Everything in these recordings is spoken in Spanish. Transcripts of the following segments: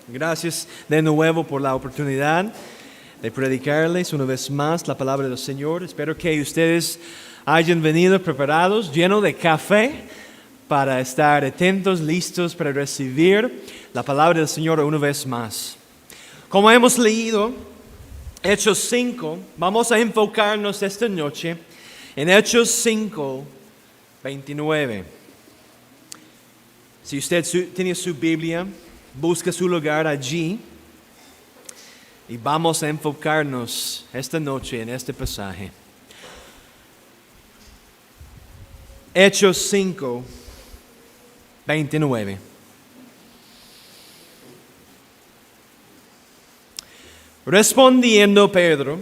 Gracias de nuevo por la oportunidad de predicarles una vez más la palabra del Señor. Espero que ustedes hayan venido preparados, llenos de café, para estar atentos, listos para recibir la palabra del Señor una vez más. Como hemos leído Hechos 5, vamos a enfocarnos esta noche en Hechos 5, 29. Si usted tiene su Biblia, busca su lugar allí y vamos a enfocarnos esta noche en este pasaje. Hechos 5, 29. Respondiendo Pedro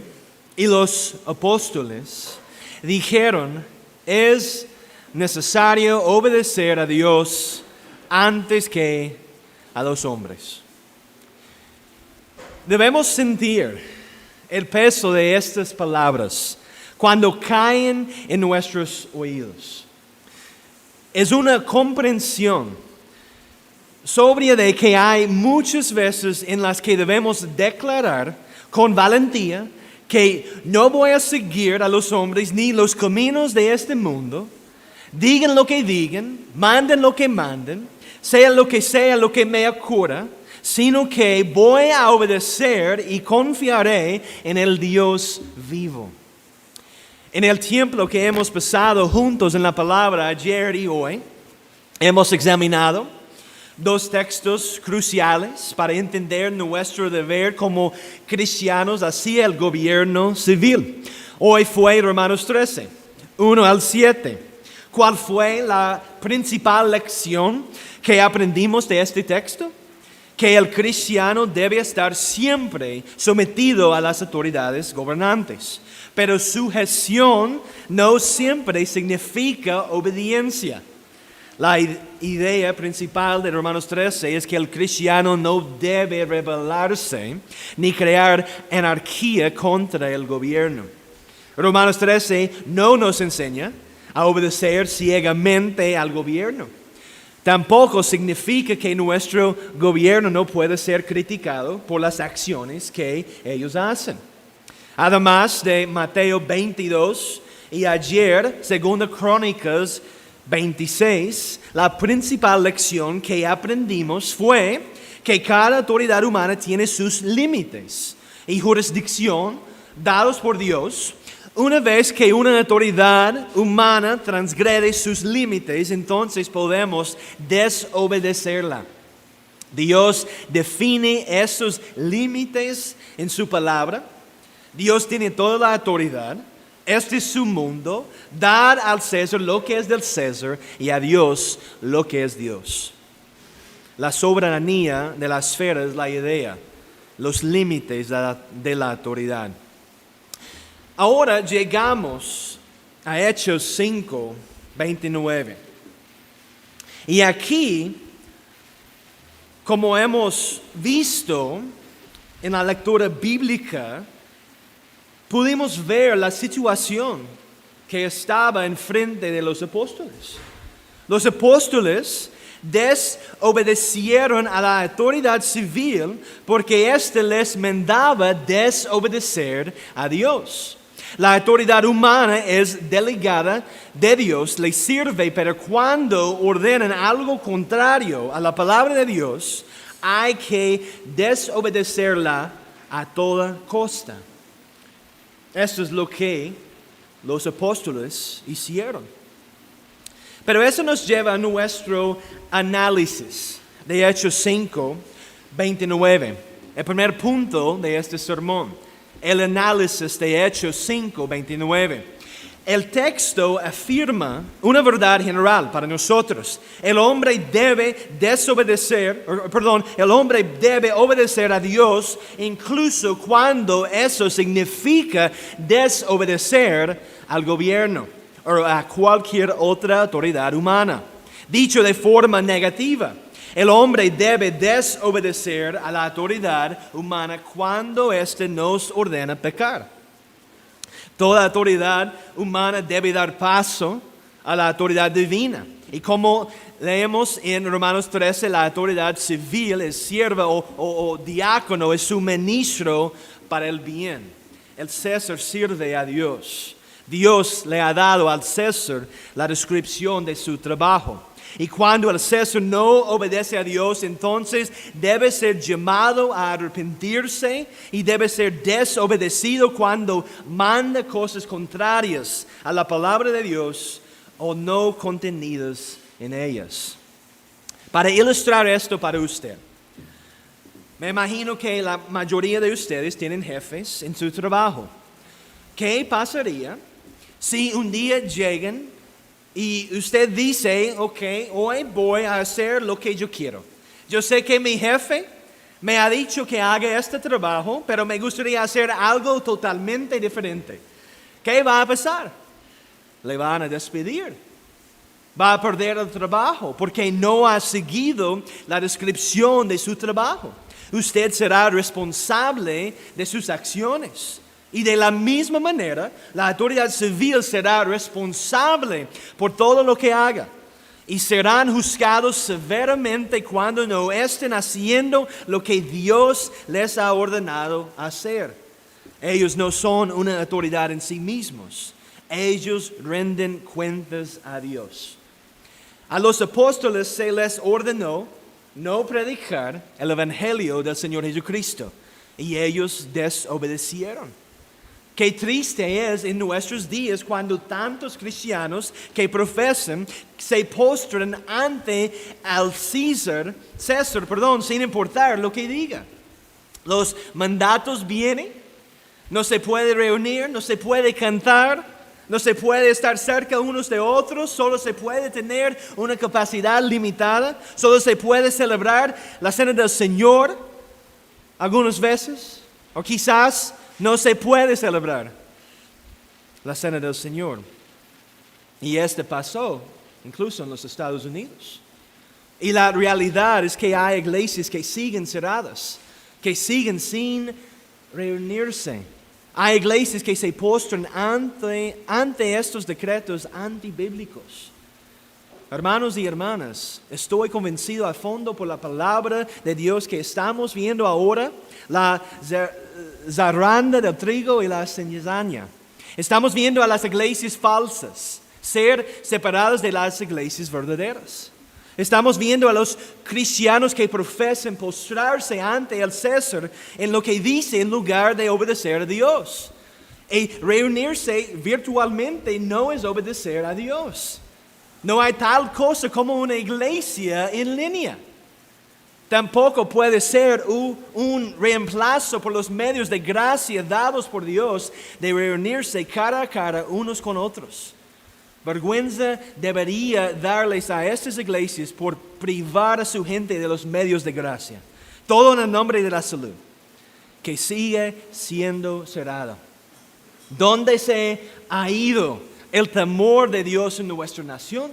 y los apóstoles dijeron: es necesario obedecer a Dios antes que a los hombres. Debemos sentir el peso de estas palabras cuando caen en nuestros oídos. Es una comprensión sobria de que hay muchas veces en las que debemos declarar con valentía que no voy a seguir a los hombres ni los caminos de este mundo. Digan lo que digan, manden lo que manden, sea lo que me ocurra, sino que voy a obedecer y confiaré en el Dios vivo. En el tiempo que hemos pasado juntos en la palabra ayer y hoy, hemos examinado dos textos cruciales para entender nuestro deber como cristianos hacia el gobierno civil. Hoy fue Romanos 13, 1 al 7. ¿Cuál fue la principal lección que aprendimos de este texto? Que el cristiano debe estar siempre sometido a las autoridades gobernantes. Pero sujeción no siempre significa obediencia. La idea principal de Romanos 13 es que el cristiano no debe rebelarse ni crear anarquía contra el gobierno. Romanos 13 no nos enseña a obedecer ciegamente al gobierno. Tampoco significa que nuestro gobierno no puede ser criticado por las acciones que ellos hacen. Además de Mateo 22 y ayer, 2 Crónicas 26, la principal lección que aprendimos fue que cada autoridad humana tiene sus límites y jurisdicción dados por Dios. Una vez que una autoridad humana transgrede sus límites, entonces podemos desobedecerla. Dios define esos límites en su palabra. Dios tiene toda la autoridad. Este es su mundo. Dar al César lo que es del César y a Dios lo que es Dios. La soberanía de la esfera es la idea, los límites de la autoridad. Ahora llegamos a Hechos 5, 29. Y aquí, como hemos visto en la lectura bíblica, pudimos ver la situación que estaba enfrente de los apóstoles. Los apóstoles desobedecieron a la autoridad civil porque éste les mandaba desobedecer a Dios. La autoridad humana es delegada de Dios, le sirve, pero cuando ordenan algo contrario a la palabra de Dios, hay que desobedecerla a toda costa. Esto es lo que los apóstoles hicieron. Pero eso nos lleva a nuestro análisis de Hechos 5, 29. El primer punto de este sermón, el análisis de Hechos 5, 29. El texto afirma una verdad general para nosotros. El hombre debe obedecer a Dios incluso cuando eso significa desobedecer al gobierno o a cualquier otra autoridad humana. Dicho de forma negativa, el hombre debe desobedecer a la autoridad humana cuando éste nos ordena pecar. Toda autoridad humana debe dar paso a la autoridad divina. Y como leemos en Romanos 13, la autoridad civil es sierva o diácono, es su ministro para el bien. El César sirve a Dios. Dios le ha dado al César la descripción de su trabajo. Y cuando el César no obedece a Dios, entonces debe ser llamado a arrepentirse y debe ser desobedecido cuando manda cosas contrarias a la palabra de Dios o no contenidas en ellas. Para ilustrar esto para usted, me imagino que la mayoría de ustedes tienen jefes en su trabajo. ¿Qué pasaría si un día llegan y usted dice, ok, hoy voy a hacer lo que yo quiero? Yo sé que mi jefe me ha dicho que haga este trabajo, pero me gustaría hacer algo totalmente diferente. ¿Qué va a pasar? Le van a despedir. Va a perder el trabajo porque no ha seguido la descripción de su trabajo. Usted será responsable de sus acciones. Y de la misma manera, la autoridad civil será responsable por todo lo que haga. Y serán juzgados severamente cuando no estén haciendo lo que Dios les ha ordenado hacer. Ellos no son una autoridad en sí mismos. Ellos rinden cuentas a Dios. A los apóstoles se les ordenó no predicar el evangelio del Señor Jesucristo. Y ellos desobedecieron. Qué triste es en nuestros días cuando tantos cristianos que profesan se postran ante al César, sin importar lo que diga. Los mandatos vienen, no se puede reunir, no se puede cantar, no se puede estar cerca unos de otros, solo se puede tener una capacidad limitada, solo se puede celebrar la cena del Señor algunas veces, o quizás no se puede celebrar la cena del Señor. Y pasó incluso en los Estados Unidos. Y la realidad es que hay iglesias que siguen cerradas, que siguen sin reunirse. Hay iglesias que se postran ante estos decretos antibíblicos. Hermanos y hermanas, estoy convencido a fondo por la palabra de Dios que estamos viendo ahora, la zaranda del trigo y la cizaña. Estamos viendo a las iglesias falsas ser separadas de las iglesias verdaderas. Estamos viendo a los cristianos que profesan postrarse ante el César en lo que dice en lugar de obedecer a Dios. Y reunirse virtualmente no es obedecer a Dios. No hay tal cosa como una iglesia en línea. Tampoco puede ser un reemplazo por los medios de gracia dados por Dios de reunirse cara a cara unos con otros. Vergüenza debería darles a estas iglesias por privar a su gente de los medios de gracia. Todo en el nombre de la salud, que sigue siendo cerrado. ¿Dónde se ha ido el temor de Dios en nuestra nación?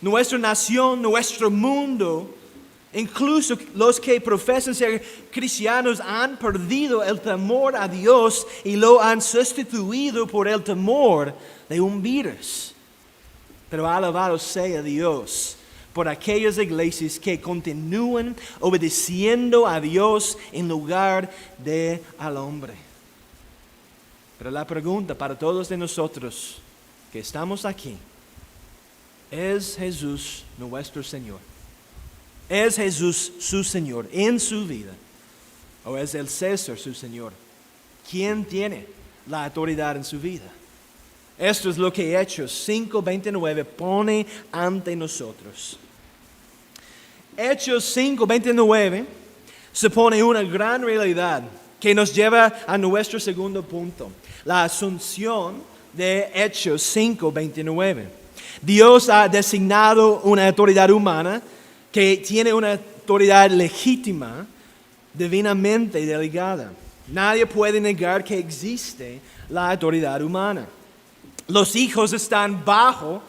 Nuestra nación, nuestro mundo, incluso los que profesan ser cristianos han perdido el temor a Dios y lo han sustituido por el temor de un virus. Pero alabado sea Dios por aquellas iglesias que continúan obedeciendo a Dios en lugar de al hombre. Pero la pregunta para todos de nosotros que estamos aquí, ¿es Jesús nuestro Señor? ¿Es Jesús su Señor en su vida? ¿O es el César su Señor? ¿Quién tiene la autoridad en su vida? Esto es lo que Hechos 5:29 pone ante nosotros. Hechos 5:29 se pone una gran realidad que nos lleva a nuestro segundo punto. La asunción de Hechos 5:29. Dios ha designado una autoridad humana que tiene una autoridad legítima, divinamente delegada. Nadie puede negar que existe la autoridad humana. Los hijos están bajo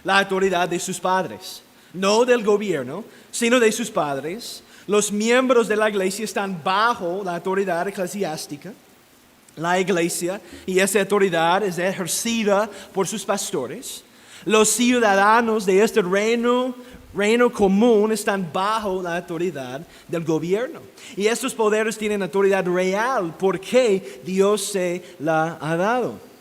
la autoridad de sus padres, no del gobierno, sino de sus padres. Los miembros de la iglesia están bajo la autoridad eclesiástica, la iglesia, y esa autoridad es ejercida por sus pastores. Los ciudadanos de este reino común están bajo la autoridad del gobierno. Y estos poderes tienen autoridad real porque Dios se la ha dado.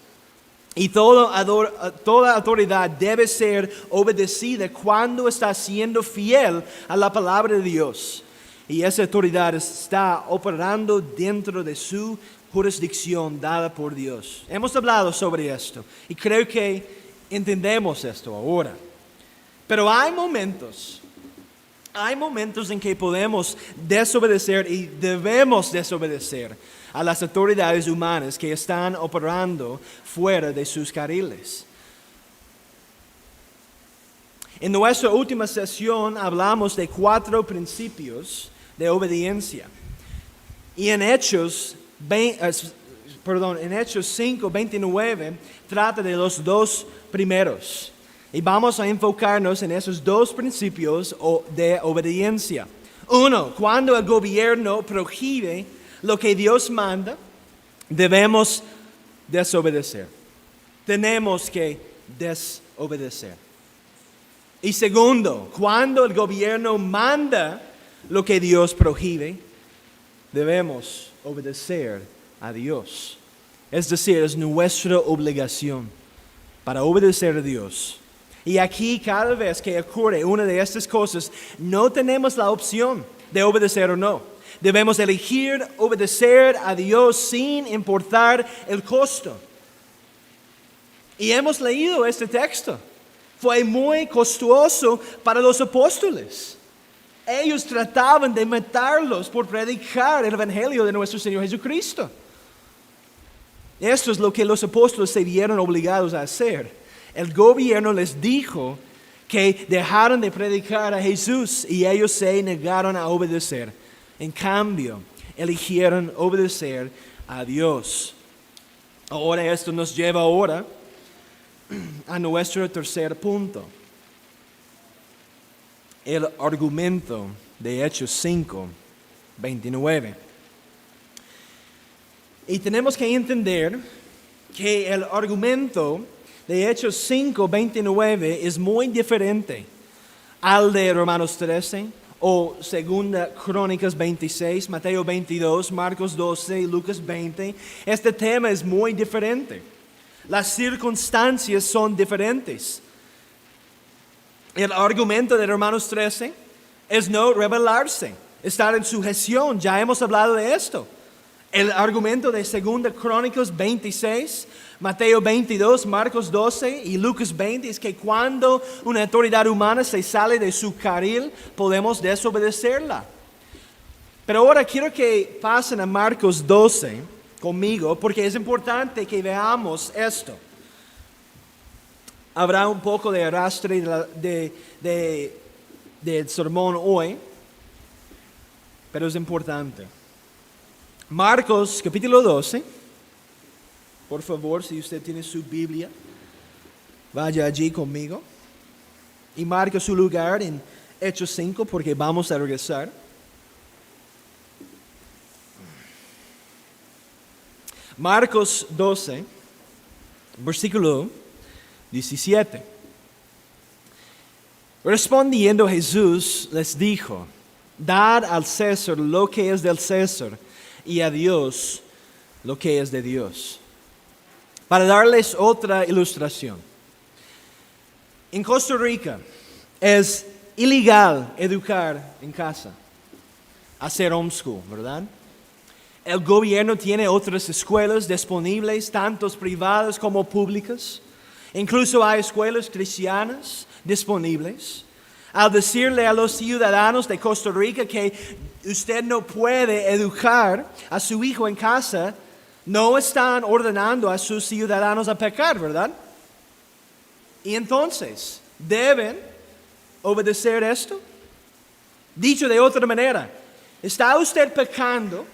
Y toda autoridad debe ser obedecida cuando está siendo fiel a la palabra de Dios. Y esa autoridad está operando dentro de su jurisdicción dada por Dios. Hemos hablado sobre esto y creo que entendemos esto ahora. Pero hay momentos en que podemos desobedecer y debemos desobedecer a las autoridades humanas que están operando fuera de sus carriles. En nuestra última sesión hablamos de 4 principios de obediencia. Y en Hechos 5:29 trata de los 2 primeros. Y vamos a enfocarnos en esos 2 principios de obediencia. 1, cuando el gobierno prohíbe lo que Dios manda, debemos desobedecer. Tenemos que desobedecer. Y 2, cuando el gobierno manda lo que Dios prohíbe, debemos obedecer a Dios. Es decir, es nuestra obligación para obedecer a Dios. Y aquí cada vez que ocurre una de estas cosas, no tenemos la opción de obedecer o no. Debemos elegir obedecer a Dios sin importar el costo. Y hemos leído este texto. Fue muy costoso para los apóstoles. Ellos trataban de matarlos por predicar el evangelio de nuestro Señor Jesucristo. Esto es lo que los apóstoles se vieron obligados a hacer. El gobierno les dijo que dejaron de predicar a Jesús y ellos se negaron a obedecer. En cambio, eligieron obedecer a Dios. Ahora esto nos lleva a nuestro tercer punto. El argumento de Hechos 5:29. Y tenemos que entender que el argumento de Hechos 5:29 es muy diferente al de Romanos 13 o 2 Crónicas 26, Mateo 22, Marcos 12 y Lucas 20. Este tema es muy diferente. Las circunstancias son diferentes. El argumento de Romanos 13 es no rebelarse, estar en sujeción. Ya hemos hablado de esto. El argumento de 2 Crónicas 26, Mateo 22, Marcos 12 y Lucas 20 es que cuando una autoridad humana se sale de su carril, podemos desobedecerla. Pero ahora quiero que pasen a Marcos 12 conmigo, porque es importante que veamos esto. Habrá un poco de arrastre del sermón hoy, pero es importante. Marcos capítulo 12, por favor, si usted tiene su Biblia, vaya allí conmigo y marque su lugar en Hechos 5 porque vamos a regresar. Marcos 12, versículo 17. Respondiendo Jesús les dijo: dad al César lo que es del César y a Dios lo que es de Dios. Para darles otra ilustración. En Costa Rica es ilegal educar en casa, hacer homeschool, ¿verdad? El gobierno tiene otras escuelas disponibles, tanto privadas como públicas. Incluso hay escuelas cristianas disponibles. Al decirle a los ciudadanos de Costa Rica que usted no puede educar a su hijo en casa, no están ordenando a sus ciudadanos a pecar, ¿verdad? Y entonces, ¿deben obedecer esto? Dicho de otra manera, ¿está usted pecando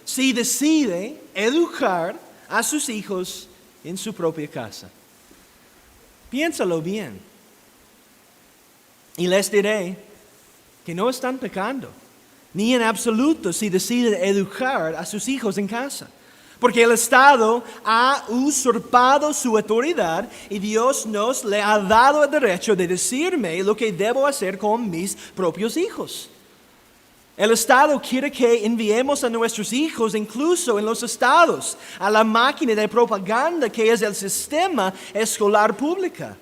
si decide educar a sus hijos en su propia casa? Piénsalo bien. Y les diré que no están pecando, ni en absoluto si deciden educar a sus hijos en casa. Porque el Estado ha usurpado su autoridad y Dios nos le ha dado el derecho de decirme lo que debo hacer con mis propios hijos. El Estado quiere que enviemos a nuestros hijos, incluso en los estados, a la máquina de propaganda que es el sistema escolar pública.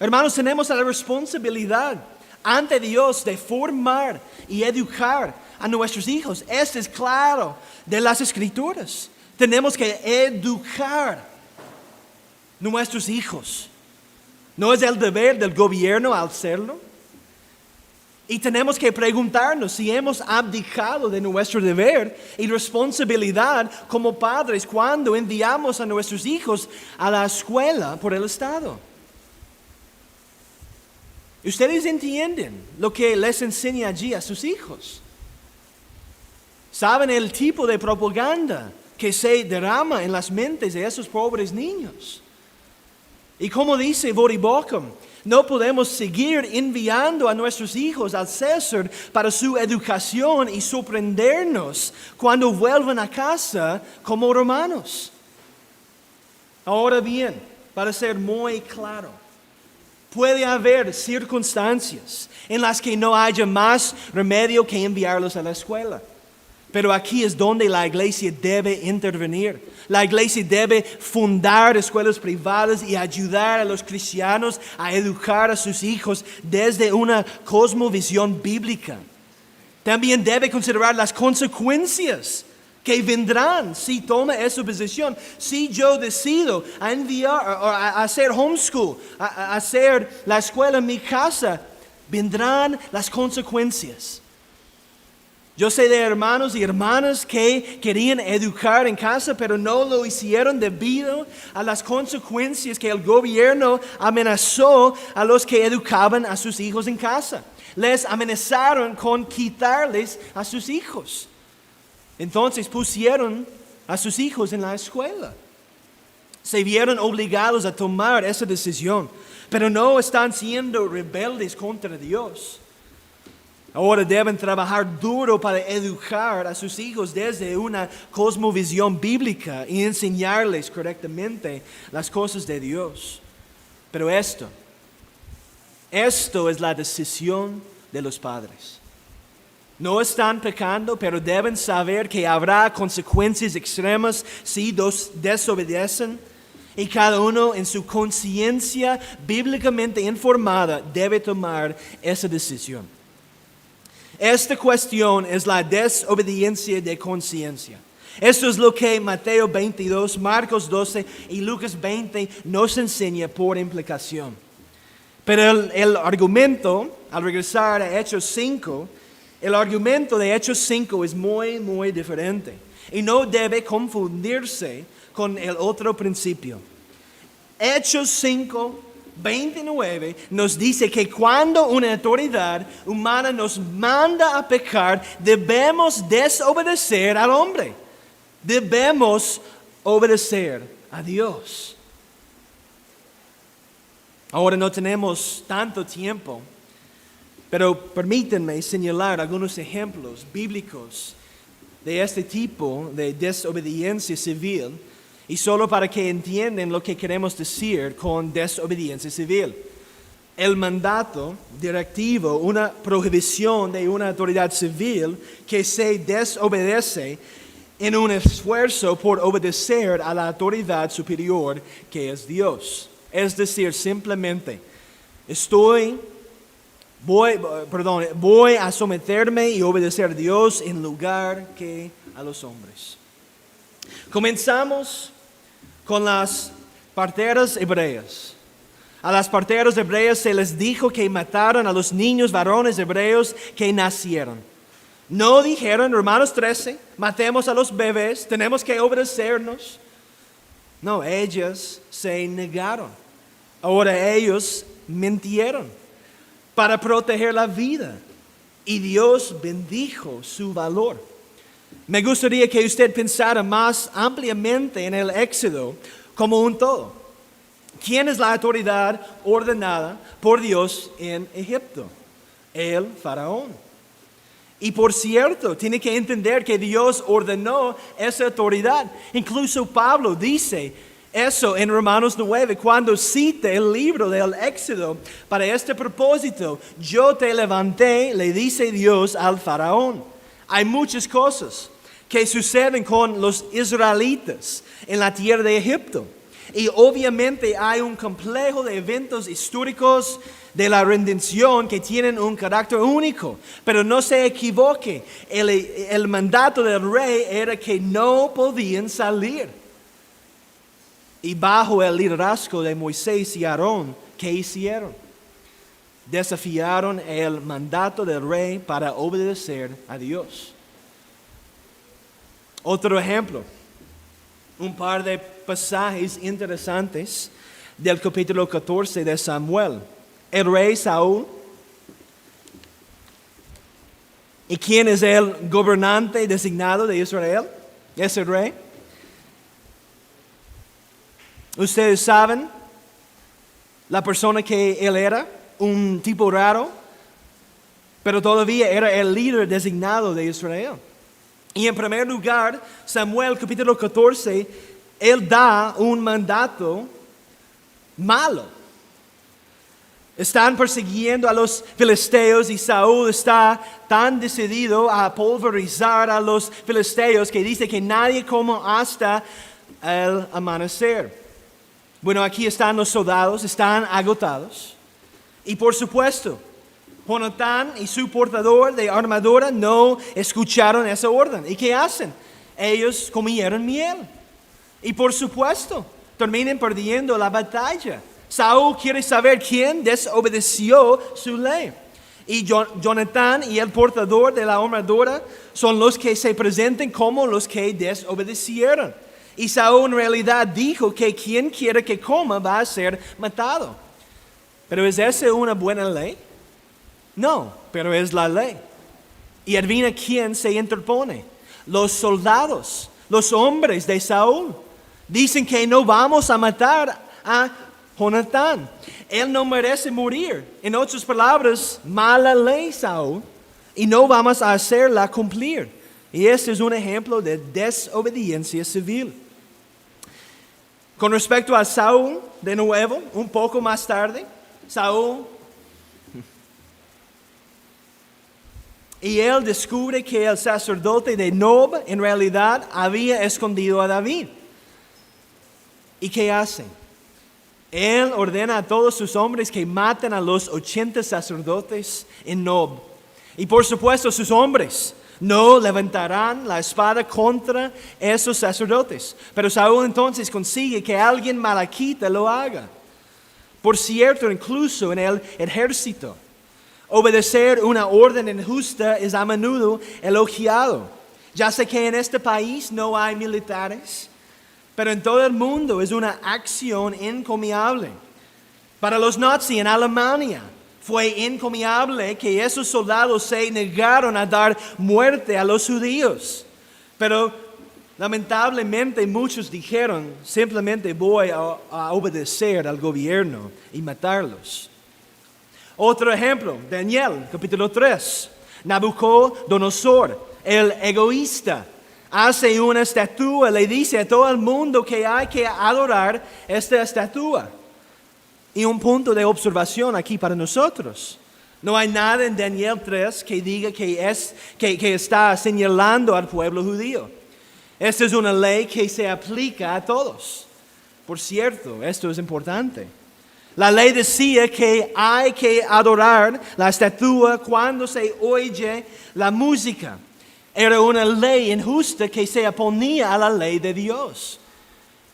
Hermanos, tenemos la responsabilidad ante Dios de formar y educar a nuestros hijos. Esto es claro de las Escrituras. Tenemos que educar nuestros hijos. ¿No es el deber del gobierno hacerlo? Y tenemos que preguntarnos si hemos abdicado de nuestro deber y responsabilidad como padres cuando enviamos a nuestros hijos a la escuela por el Estado. Ustedes entienden lo que les enseña allí a sus hijos. Saben el tipo de propaganda que se derrama en las mentes de esos pobres niños. Y como dice Voddie Baucham, no podemos seguir enviando a nuestros hijos al César para su educación y sorprendernos cuando vuelvan a casa como romanos. Ahora bien, para ser muy claro, puede haber circunstancias en las que no haya más remedio que enviarlos a la escuela. Pero aquí es donde la iglesia debe intervenir. La iglesia debe fundar escuelas privadas y ayudar a los cristianos a educar a sus hijos desde una cosmovisión bíblica. También debe considerar las consecuencias que vendrán si toma esa posición. Si yo decido a enviar, a hacer homeschool, a hacer la escuela en mi casa, vendrán las consecuencias. Yo sé de hermanos y hermanas que querían educar en casa, pero no lo hicieron debido a las consecuencias que el gobierno amenazó a los que educaban a sus hijos en casa. Les amenazaron con quitarles a sus hijos. Entonces pusieron a sus hijos en la escuela. Se vieron obligados a tomar esa decisión, pero no están siendo rebeldes contra Dios. Ahora deben trabajar duro para educar a sus hijos desde una cosmovisión bíblica y enseñarles correctamente las cosas de Dios. Pero esto es la decisión de los padres. No están pecando, pero deben saber que habrá consecuencias extremas si desobedecen. Y cada uno en su conciencia bíblicamente informada debe tomar esa decisión. Esta cuestión es la desobediencia de conciencia. Esto es lo que Mateo 22, Marcos 12 y Lucas 20 nos enseña por implicación. Pero el argumento, al regresar a Hechos 5, el argumento de Hechos 5 es muy, muy diferente. Y no debe confundirse con el otro principio. Hechos 5, 29 nos dice que cuando una autoridad humana nos manda a pecar, debemos desobedecer al hombre. Debemos obedecer a Dios. Ahora no tenemos tanto tiempo, pero permítanme señalar algunos ejemplos bíblicos de este tipo de desobediencia civil. Y solo para que entiendan lo que queremos decir con desobediencia civil. El mandato directivo, una prohibición de una autoridad civil que se desobedece en un esfuerzo por obedecer a la autoridad superior que es Dios. Es decir, simplemente, voy a someterme y obedecer a Dios en lugar que a los hombres. Comenzamos con las parteras hebreas. A las parteras hebreas se les dijo que mataran a los niños varones hebreos que nacieron. No dijeron, Romanos 13, matemos a los bebés, tenemos que obedecernos. No, ellas se negaron. Ahora ellos mintieron para proteger la vida. Y Dios bendijo su valor. Me gustaría que usted pensara más ampliamente en el Éxodo como un todo. ¿Quién es la autoridad ordenada por Dios en Egipto? El faraón. Y por cierto, tiene que entender que Dios ordenó esa autoridad. Incluso Pablo dice eso en Romanos 9, cuando cita el libro del Éxodo. Para este propósito, yo te levanté, le dice Dios al faraón. Hay muchas cosas que suceden con los israelitas en la tierra de Egipto. Y obviamente hay un complejo de eventos históricos de la redención que tienen un carácter único. Pero no se equivoque, el mandato del rey era que no podían salir. Y bajo el liderazgo de Moisés y Aarón, ¿qué hicieron? Desafiaron el mandato del rey para obedecer a Dios. Otro ejemplo, un par de pasajes interesantes del capítulo 14 de Samuel. El rey Saúl. ¿Y quién es el gobernante designado de Israel? ¿Es el rey? Ustedes saben la persona que él era, un tipo raro, pero todavía era el líder designado de Israel. Y en primer lugar, Samuel capítulo 14, él da un mandato malo. Están persiguiendo a los filisteos y Saúl está tan decidido a pulverizar a los filisteos que dice que nadie coma hasta el amanecer. Bueno, aquí están los soldados, están agotados. Y por supuesto, Jonatán y su portador de armadura no escucharon esa orden. ¿Y qué hacen? Ellos comieron miel. Y por supuesto, terminan perdiendo la batalla. Saúl quiere saber quién desobedeció su ley. Y Jonatán y el portador de la armadura son los que se presentan como los que desobedecieron. Y Saúl en realidad dijo que quien quiera que coma va a ser matado. ¿Pero es esa una buena ley? No, pero es la ley. Y adivina quién se interpone. Los soldados, los hombres de Saúl. Dicen que no vamos a matar a Jonatán. Él no merece morir. En otras palabras, mala ley, Saúl. Y no vamos a hacerla cumplir. Y este es un ejemplo de desobediencia civil. Con respecto a Saúl, de nuevo, un poco más tarde, Saúl, y él descubre que el sacerdote de Nob en realidad había escondido a David. ¿Y qué hace? Él ordena a todos sus hombres que maten a los 80 sacerdotes en Nob. Y por supuesto sus hombres no levantarán la espada contra esos sacerdotes. Pero Saúl entonces consigue que alguien malaquita lo haga. Por cierto, incluso en el ejército, obedecer una orden injusta es a menudo elogiado. Ya sé que en este país no hay militares, pero en todo el mundo es una acción encomiable. Para los nazis en Alemania fue encomiable que esos soldados se negaron a dar muerte a los judíos. Pero lamentablemente muchos dijeron, simplemente voy a obedecer al gobierno y matarlos. Otro ejemplo, Daniel, capítulo 3. Nabucodonosor, el egoísta, hace una estatua, le dice a todo el mundo que hay que adorar esta estatua. Y un punto de observación aquí para nosotros. No hay nada en Daniel 3 que diga que está señalando al pueblo judío. Esta es una ley que se aplica a todos. Por cierto, esto es importante. La ley decía que hay que adorar la estatua cuando se oye la música. Era una ley injusta que se oponía a la ley de Dios.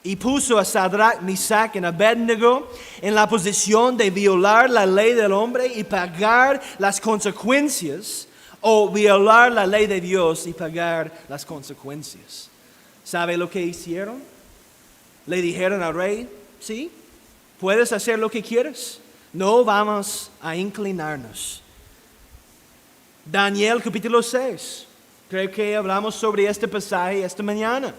Y puso a Sadrach, Mesach y Abednego en la posición de violar la ley del hombre y pagar las consecuencias, o violar la ley de Dios y pagar las consecuencias. ¿Sabe lo que hicieron? Le dijeron al rey, sí, puedes hacer lo que quieras, no vamos a inclinarnos. Daniel capítulo 6, creo que hablamos sobre este pasaje esta mañana.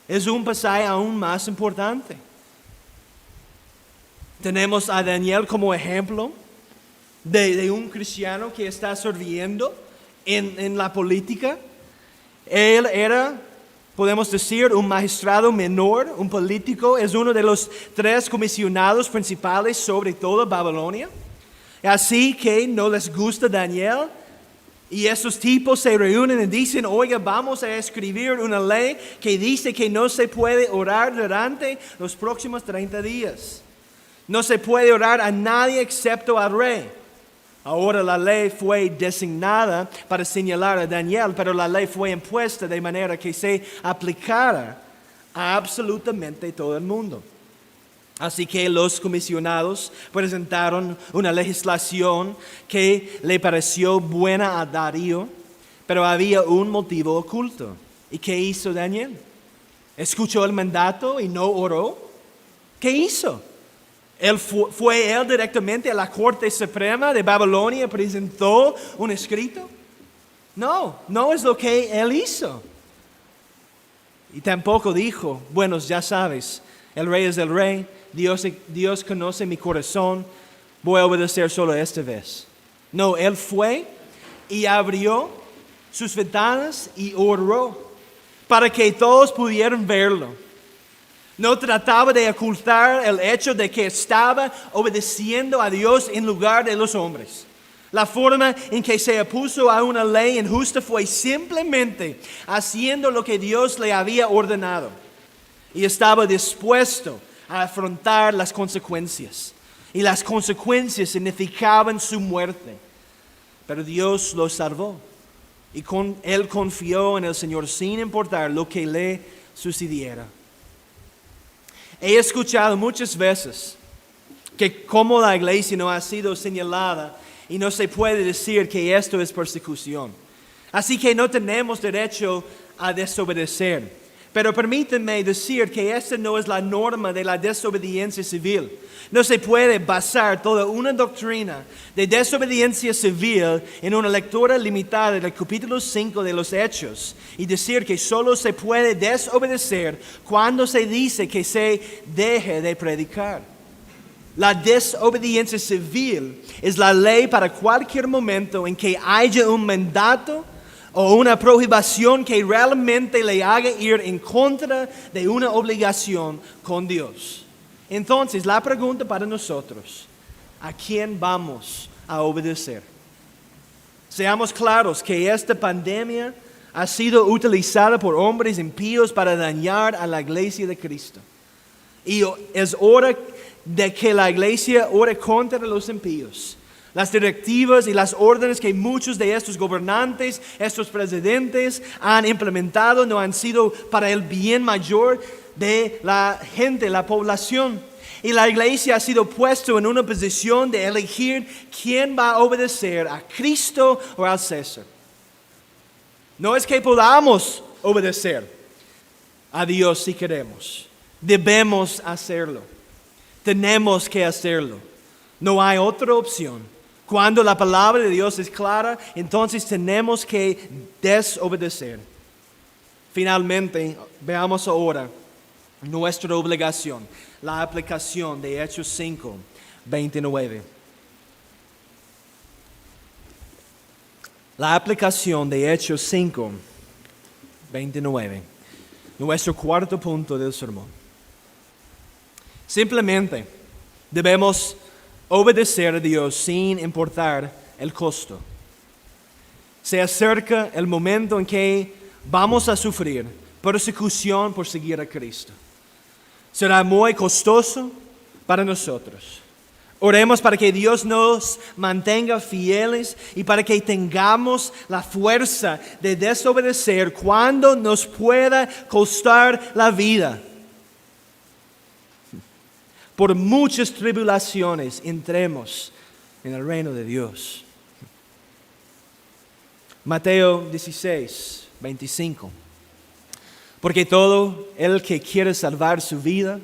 Es un pasaje aún más importante. Tenemos a Daniel como ejemplo de un cristiano que está sirviendo en la política. Él era, podemos decir, un magistrado menor, un político. Es uno de los 3 comisionados principales sobre toda Babilonia. Así que no les gusta Daniel. Y esos tipos se reúnen y dicen, oiga, vamos a escribir una ley que dice que no se puede orar durante los próximos 30 días. No se puede orar a nadie excepto al rey. Ahora la ley fue designada para señalar a Daniel, pero la ley fue impuesta de manera que se aplicara a absolutamente todo el mundo. Así que los comisionados presentaron una legislación que le pareció buena a Darío, pero había un motivo oculto. ¿Y qué hizo Daniel? ¿Escuchó el mandato y no oró? ¿Qué hizo? ¿Fue él directamente a la Corte Suprema de Babilonia y presentó un escrito? No es lo que él hizo. Y tampoco dijo, bueno, ya sabes, el rey es el rey, Dios conoce mi corazón, voy a obedecer solo esta vez. No, él fue y abrió sus ventanas y oró para que todos pudieran verlo. No trataba de ocultar el hecho de que estaba obedeciendo a Dios en lugar de los hombres. La forma en que se opuso a una ley injusta fue simplemente haciendo lo que Dios le había ordenado. Y estaba dispuesto a afrontar las consecuencias. Y las consecuencias significaban su muerte. Pero Dios lo salvó. Y él confió en el Señor sin importar lo que le sucediera. He escuchado muchas veces que como la iglesia no ha sido señalada y no se puede decir que esto es persecución. Así que no tenemos derecho a desobedecer. Pero permítanme decir que esta no es la norma de la desobediencia civil. No se puede basar toda una doctrina de desobediencia civil en una lectura limitada del capítulo 5 de los Hechos y decir que solo se puede desobedecer cuando se dice que se deje de predicar. La desobediencia civil es la ley para cualquier momento en que haya un mandato o una prohibición que realmente le haga ir en contra de una obligación con Dios. Entonces, la pregunta para nosotros, ¿a quién vamos a obedecer? Seamos claros que esta pandemia ha sido utilizada por hombres impíos para dañar a la iglesia de Cristo. Y es hora de que la iglesia ore contra los impíos. Las directivas y las órdenes que muchos de estos gobernantes, estos presidentes han implementado no han sido para el bien mayor de la gente, la población. Y la iglesia ha sido puesta en una posición de elegir quién va a obedecer, a Cristo o al César. No es que podamos obedecer a Dios si queremos. Debemos hacerlo. Tenemos que hacerlo. No hay otra opción. Cuando la palabra de Dios es clara, entonces tenemos que desobedecer. Finalmente, veamos ahora nuestra obligación, la aplicación de Hechos 5, 29. La aplicación de Hechos 5, 29. Nuestro cuarto punto del sermón. Simplemente debemos obedecer a Dios sin importar el costo. Se acerca el momento en que vamos a sufrir persecución por seguir a Cristo. Será muy costoso para nosotros. Oremos para que Dios nos mantenga fieles y para que tengamos la fuerza de desobedecer cuando nos pueda costar la vida. Por muchas tribulaciones entremos en el reino de Dios. Mateo 16, 25. Porque todo el que quiere salvar su vida,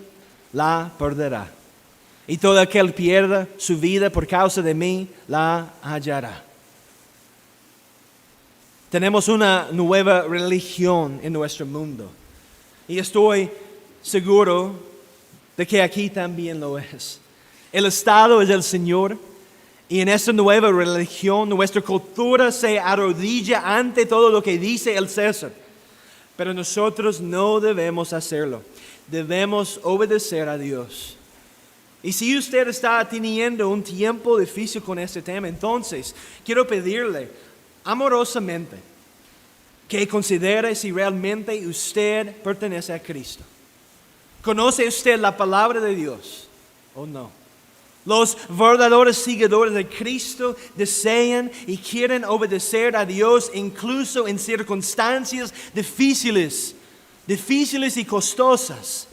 la perderá. Y todo aquel que pierda su vida por causa de mí, la hallará. Tenemos una nueva religión en nuestro mundo. Y estoy seguro de que aquí también lo es. El Estado es el Señor. Y en esta nueva religión, nuestra cultura se arrodilla ante todo lo que dice el César. Pero nosotros no debemos hacerlo. Debemos obedecer a Dios. Y si usted está teniendo un tiempo difícil con este tema, entonces quiero pedirle amorosamente que considere si realmente usted pertenece a Cristo. ¿Conoce usted la palabra de Dios o no? Los verdaderos seguidores de Cristo desean y quieren obedecer a Dios incluso en circunstancias difíciles y costosas.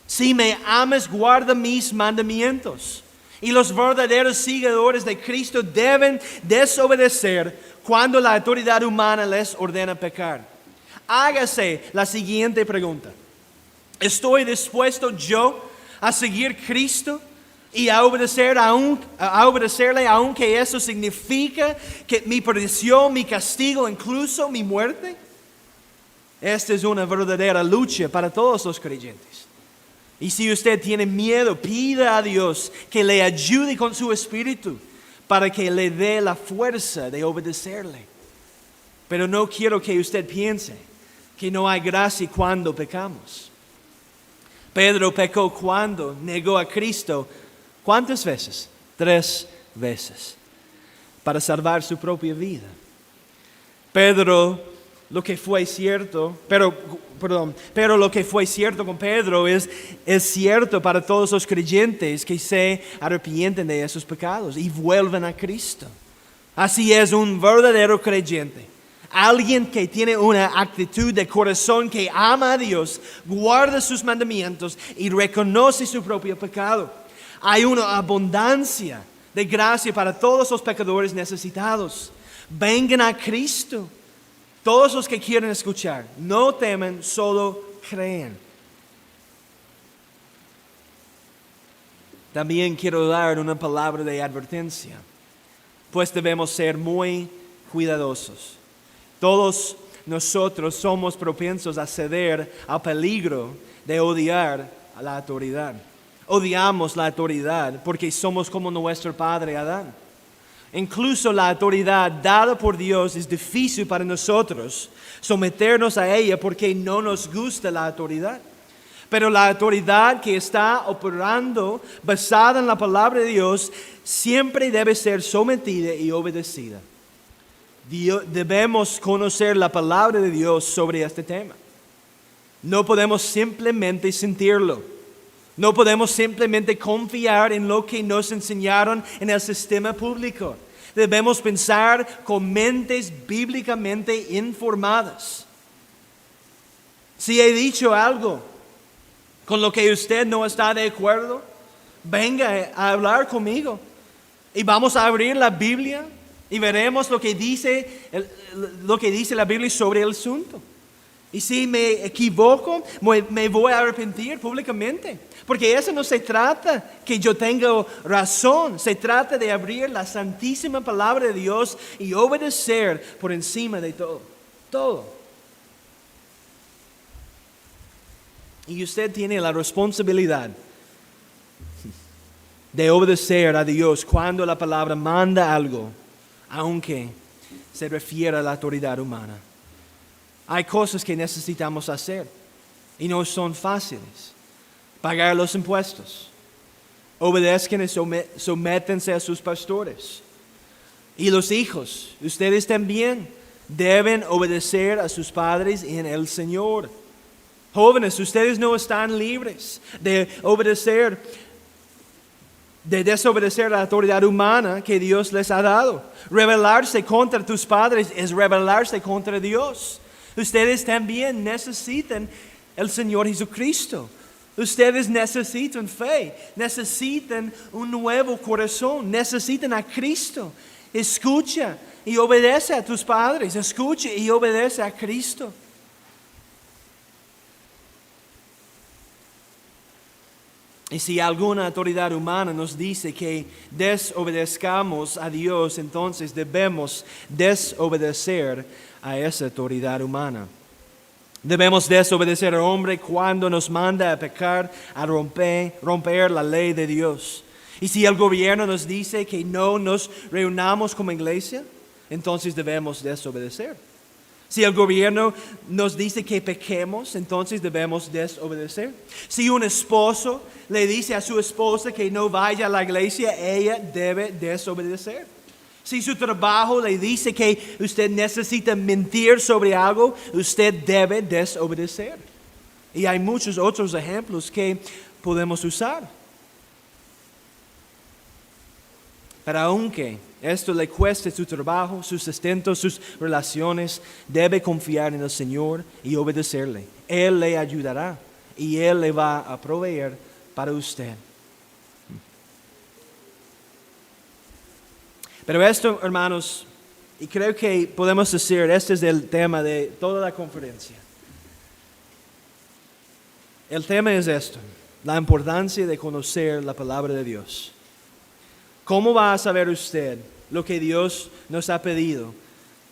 Si me amas, guarda mis mandamientos. Y los verdaderos seguidores de Cristo deben desobedecer cuando la autoridad humana les ordena pecar. Hágase la siguiente pregunta: ¿estoy dispuesto yo a seguir Cristo y a obedecerle aunque eso significa que mi perdición, mi castigo, incluso mi muerte? Esta es una verdadera lucha para todos los creyentes. Y si usted tiene miedo, pida a Dios que le ayude con su espíritu para que le dé la fuerza de obedecerle. Pero no quiero que usted piense que no hay gracia cuando pecamos. Pedro pecó cuando negó a Cristo. ¿Cuántas veces? 3 veces. Para salvar su propia vida. Pero lo que fue cierto con Pedro es cierto para todos los creyentes que se arrepienten de esos pecados y vuelven a Cristo. Así es un verdadero creyente. Alguien que tiene una actitud de corazón que ama a Dios, guarda sus mandamientos y reconoce su propio pecado. Hay una abundancia de gracia para todos los pecadores necesitados. Vengan a Cristo. Todos los que quieren escuchar, no temen, solo creen. También quiero dar una palabra de advertencia, pues debemos ser muy cuidadosos. Todos nosotros somos propensos a ceder al peligro de odiar a la autoridad. Odiamos la autoridad porque somos como nuestro padre Adán. Incluso la autoridad dada por Dios es difícil para nosotros someternos a ella porque no nos gusta la autoridad. Pero la autoridad que está operando basada en la palabra de Dios siempre debe ser sometida y obedecida. Debemos conocer la palabra de Dios sobre este tema. No podemos simplemente sentirlo. No podemos simplemente confiar en lo que nos enseñaron en el sistema público. Debemos pensar con mentes bíblicamente informadas. Si he dicho algo con lo que usted no está de acuerdo, venga a hablar conmigo. Y vamos a abrir la Biblia y veremos lo que dice la Biblia sobre el asunto. Y si me equivoco, me voy a arrepentir públicamente. Porque eso no se trata que yo tenga razón. Se trata de abrir la santísima palabra de Dios y obedecer por encima de todo. Todo. Y usted tiene la responsabilidad de obedecer a Dios cuando la palabra manda algo, aunque se refiera a la autoridad humana. Hay cosas que necesitamos hacer y no son fáciles. Pagar los impuestos. Obedezcan y sométense a sus pastores. Y los hijos, ustedes también deben obedecer a sus padres en el Señor. Jóvenes, ustedes no están libres de desobedecer a la autoridad humana que Dios les ha dado. Rebelarse contra tus padres es rebelarse contra Dios. Ustedes también necesitan el Señor Jesucristo. Ustedes necesitan fe, necesitan un nuevo corazón, necesitan a Cristo. Escucha y obedece a tus padres, escucha y obedece a Cristo. Y si alguna autoridad humana nos dice que desobedezcamos a Dios, entonces debemos desobedecer a esa autoridad humana. Debemos desobedecer al hombre cuando nos manda a pecar, a romper la ley de Dios. Y si el gobierno nos dice que no nos reunamos como iglesia, entonces debemos desobedecer. Si el gobierno nos dice que pequemos, entonces debemos desobedecer. Si un esposo le dice a su esposa que no vaya a la iglesia, ella debe desobedecer. Si su trabajo le dice que usted necesita mentir sobre algo, usted debe desobedecer. Y hay muchos otros ejemplos que podemos usar. Pero aunque esto le cueste su trabajo, su sustento, sus relaciones, debe confiar en el Señor y obedecerle. Él le ayudará y Él le va a proveer para usted. Pero esto, hermanos, y creo que podemos decir, este es el tema de toda la conferencia. El tema es esto, la importancia de conocer la palabra de Dios. ¿Cómo va a saber usted lo que Dios nos ha pedido?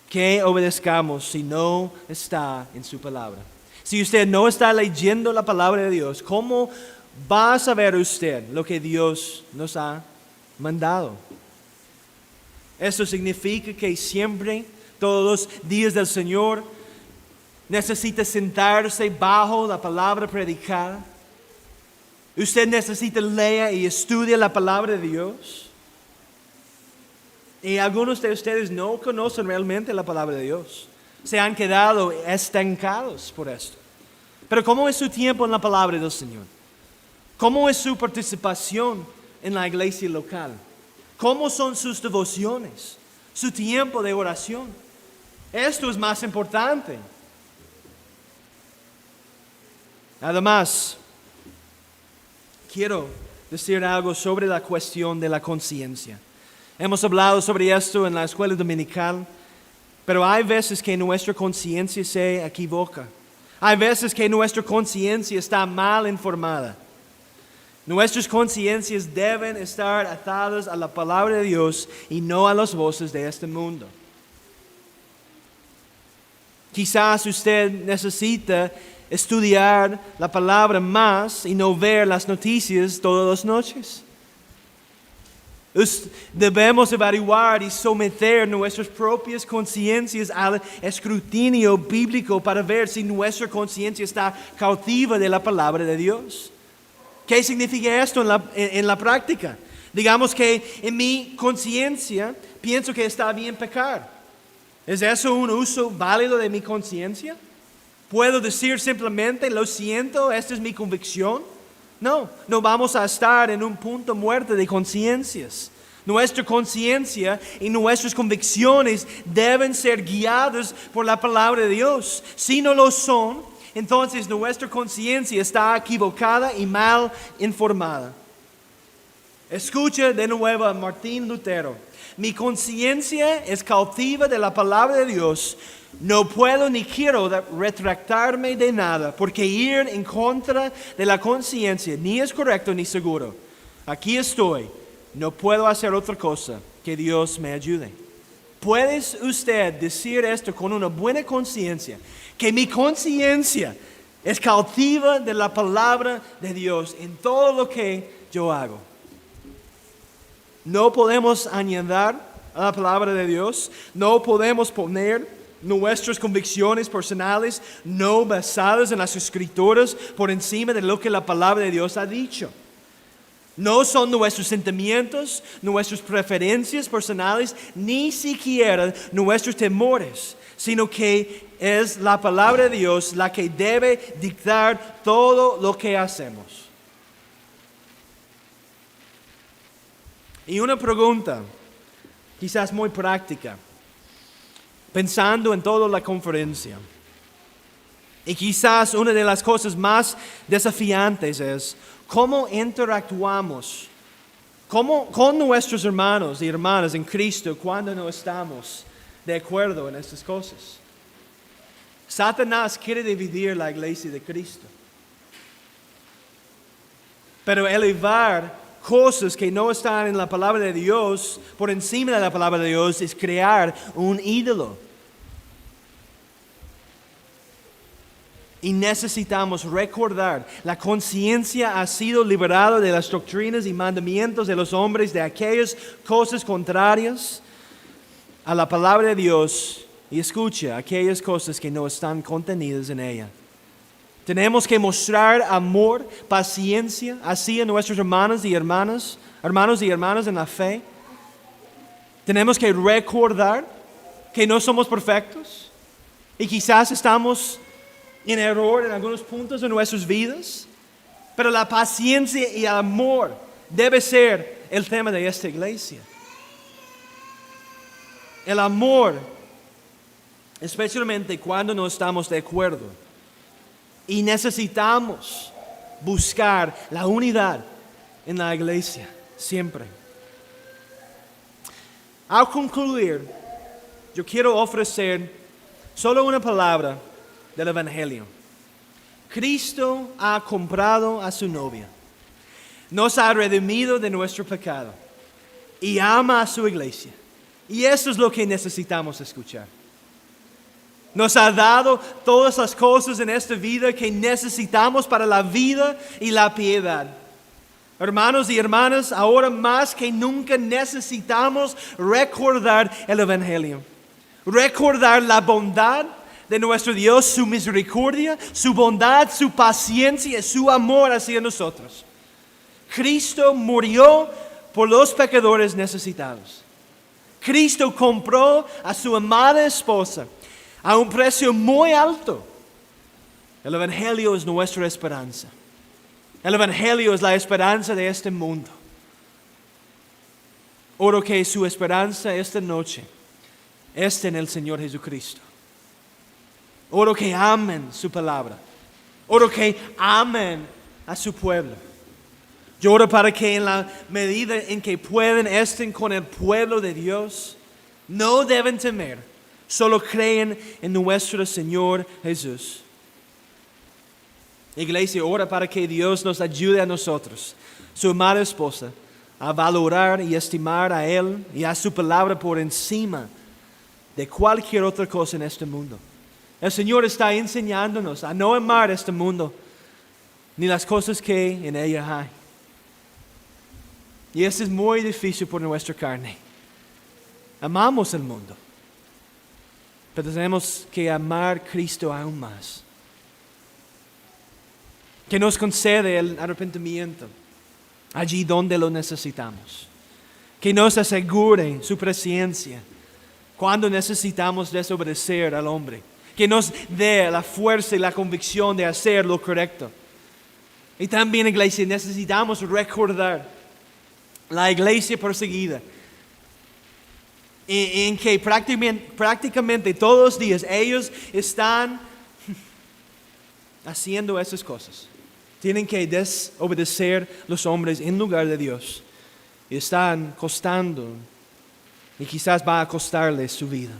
Que obedezcamos si no está en su palabra. Si usted no está leyendo la palabra de Dios, ¿cómo va a saber usted lo que Dios nos ha mandado? Esto significa que siempre, todos los días del Señor, necesita sentarse bajo la palabra predicada. Usted necesita leer y estudiar la palabra de Dios. Y algunos de ustedes no conocen realmente la palabra de Dios. Se han quedado estancados por esto. Pero ¿cómo es su tiempo en la palabra del Señor? ¿Cómo es su participación en la iglesia local? ¿Cómo son sus devociones? Su tiempo de oración. Esto es más importante. Además, quiero decir algo sobre la cuestión de la conciencia. Hemos hablado sobre esto en la escuela dominical, pero hay veces que nuestra conciencia se equivoca. Hay veces que nuestra conciencia está mal informada. Nuestras conciencias deben estar atadas a la palabra de Dios y no a las voces de este mundo. Quizás usted necesita estudiar la palabra más y no ver las noticias todas las noches. Debemos evaluar y someter nuestras propias conciencias al escrutinio bíblico para ver si nuestra conciencia está cautiva de la palabra de Dios. ¿Qué significa esto en la práctica? Digamos que en mi conciencia pienso que está bien pecar. ¿Es eso un uso válido de mi conciencia? ¿Puedo decir simplemente, lo siento, esta es mi convicción? No vamos a estar en un punto muerto de conciencias. Nuestra conciencia y nuestras convicciones deben ser guiadas por la palabra de Dios. Si no lo son, entonces nuestra conciencia está equivocada y mal informada. Escucha de nuevo a Martín Lutero. Mi conciencia es cautiva de la palabra de Dios. No puedo ni quiero retractarme de nada, porque ir en contra de la conciencia ni es correcto ni seguro. Aquí estoy, no puedo hacer otra cosa, que Dios me ayude. ¿Puedes usted decir esto con una buena conciencia? Que mi conciencia es cautiva de la palabra de Dios en todo lo que yo hago. No podemos añadir a la palabra de Dios, no podemos poner nuestras convicciones personales no basadas en las escrituras por encima de lo que la palabra de Dios ha dicho. No son nuestros sentimientos, nuestras preferencias personales, ni siquiera nuestros temores, sino que es la palabra de Dios la que debe dictar todo lo que hacemos. Y una pregunta, quizás muy práctica, pensando en toda la conferencia. Y quizás una de las cosas más desafiantes es cómo interactuamos con nuestros hermanos y hermanas en Cristo cuando no estamos de acuerdo en estas cosas. Satanás quiere dividir la iglesia de Cristo. Pero elevar cosas que no están en la palabra de Dios por encima de la palabra de Dios es crear un ídolo. Y necesitamos recordar, la conciencia ha sido liberada de las doctrinas y mandamientos de los hombres, de aquellas cosas contrarias a la palabra de Dios, y escucha aquellas cosas que no están contenidas en ella. Tenemos que mostrar amor, paciencia, así a nuestros hermanos y hermanas en la fe. Tenemos que recordar que no somos perfectos y quizás estamos en error en algunos puntos de nuestras vidas, pero la paciencia y el amor debe ser el tema de esta iglesia. El amor, especialmente cuando no estamos de acuerdo, y necesitamos buscar la unidad en la iglesia siempre. Al concluir, yo quiero ofrecer solo una palabra del Evangelio. Cristo ha comprado a su novia, nos ha redimido de nuestro pecado y ama a su iglesia. Y eso es lo que necesitamos escuchar. Nos ha dado todas las cosas en esta vida que necesitamos para la vida y la piedad. Hermanos y hermanas, ahora más que nunca necesitamos recordar el Evangelio. Recordar la bondad de nuestro Dios, su misericordia, su bondad, su paciencia y su amor hacia nosotros. Cristo murió por los pecadores necesitados. Cristo compró a su amada esposa a un precio muy alto. El Evangelio es nuestra esperanza. El Evangelio es la esperanza de este mundo. Oro que su esperanza esta noche esté en el Señor Jesucristo. Oro que amen su palabra. Oro que amen a su pueblo. Yo oro para que en la medida en que pueden estén con el pueblo de Dios, no deben temer, solo creen en nuestro Señor Jesús. Iglesia, ora para que Dios nos ayude a nosotros, su amada esposa, a valorar y estimar a Él y a su palabra por encima de cualquier otra cosa en este mundo. El Señor está enseñándonos a no amar este mundo, ni las cosas que en ella hay. Y eso es muy difícil por nuestra carne. Amamos el mundo, pero tenemos que amar a Cristo aún más. Que nos concede el arrepentimiento allí donde lo necesitamos. Que nos asegure su presencia cuando necesitamos desobedecer al hombre. Que nos dé la fuerza y la convicción de hacer lo correcto. Y también, iglesia, necesitamos recordar la iglesia perseguida, en que prácticamente todos los días ellos están haciendo esas cosas. Tienen que desobedecer los hombres en lugar de Dios. Y están costando, y quizás va a costarles su vida.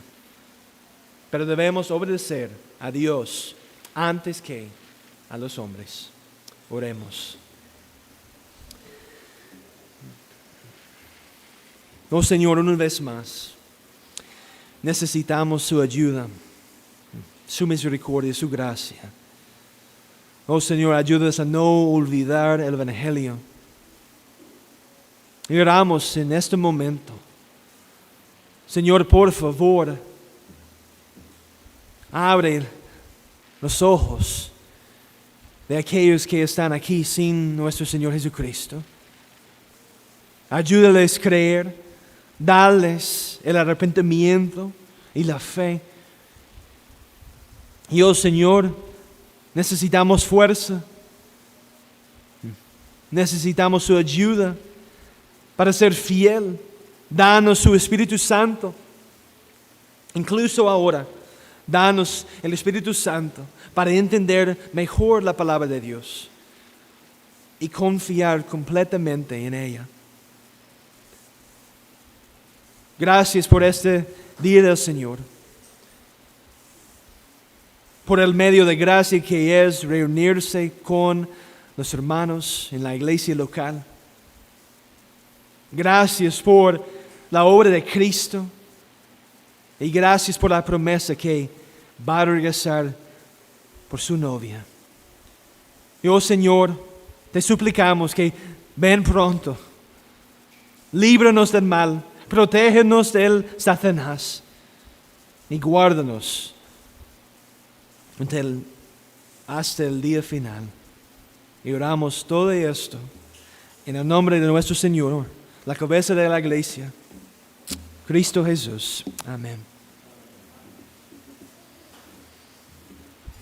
Pero debemos obedecer a Dios antes que a los hombres. Oremos. Oh Señor, una vez más, necesitamos su ayuda, su misericordia, su gracia. Oh Señor, ayúdanos a no olvidar el Evangelio. Y oramos en este momento. Señor, por favor, abre los ojos de aquellos que están aquí sin nuestro Señor Jesucristo. Ayúdales a creer. Darles el arrepentimiento y la fe. Y oh Señor, necesitamos fuerza. Necesitamos su ayuda para ser fiel. Danos su Espíritu Santo. Incluso ahora, danos el Espíritu Santo para entender mejor la palabra de Dios y confiar completamente en ella. Gracias por este día del Señor, por el medio de gracia que es reunirse con los hermanos en la iglesia local. Gracias por la obra de Cristo y gracias por la promesa que va a regresar por su novia. Y oh Señor, te suplicamos que ven pronto. Líbranos del mal, protégenos del Satanás y guárdanos hasta el día final. Y oramos todo esto en el nombre de nuestro Señor, la cabeza de la iglesia, Cristo Jesús. Amén.